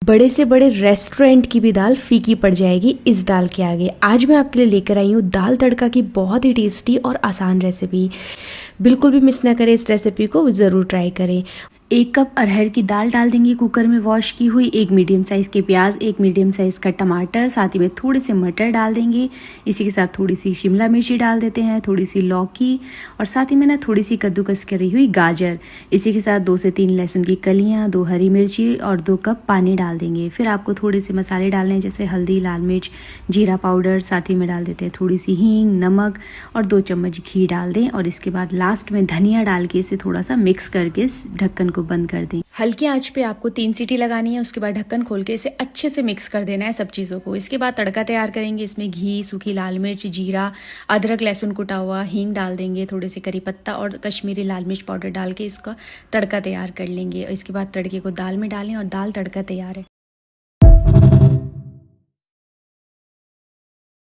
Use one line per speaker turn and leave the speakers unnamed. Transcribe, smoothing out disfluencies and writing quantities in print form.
बड़े से बड़े रेस्टोरेंट की भी दाल फीकी पड़ जाएगी इस दाल के आगे। आज मैं आपके लिए लेकर आई हूँ दाल तड़का की बहुत ही टेस्टी और आसान रेसिपी। बिल्कुल भी मिस ना करें, इस रेसिपी को ज़रूर ट्राई करें। 1 कप अरहर की दाल डाल देंगे कुकर में वॉश की हुई, 1 मीडियम साइज़ के प्याज, 1 मीडियम साइज़ का टमाटर, साथ ही में थोड़े से मटर डाल देंगे। इसी के साथ थोड़ी सी शिमला मिर्ची डाल देते हैं, थोड़ी सी लौकी और साथ ही में ना थोड़ी सी कद्दूकस करी हुई गाजर। इसी के साथ 2 से 3 लहसुन की कलियां, 2 हरी मिर्ची और 2 कप पानी डाल देंगे। फिर आपको थोड़े से मसाले डालने हैं जैसे हल्दी, लाल मिर्च, जीरा पाउडर, साथ ही में डाल देते हैं थोड़ी सी हींग, नमक और 2 चम्मच घी डाल दें। और इसके बाद लास्ट में धनिया डाल के इसे थोड़ा सा मिक्स करके इस ढक्कन को बंद कर दें। हल्की आंच पे आपको 3 सीटी लगानी है। उसके बाद ढक्कन खोल के इसे अच्छे से मिक्स कर देना है सब चीज़ों को। इसके बाद तड़का तैयार करेंगे। इसमें घी, सूखी लाल मिर्च, जीरा, अदरक, लहसुन कुटा हुआ, हींग डाल देंगे, थोड़े से करी पत्ता और कश्मीरी लाल मिर्च पाउडर डाल के इसका तड़का तैयार कर लेंगे। इसके बाद तड़के को दाल में डालें और दाल तड़का तैयार है।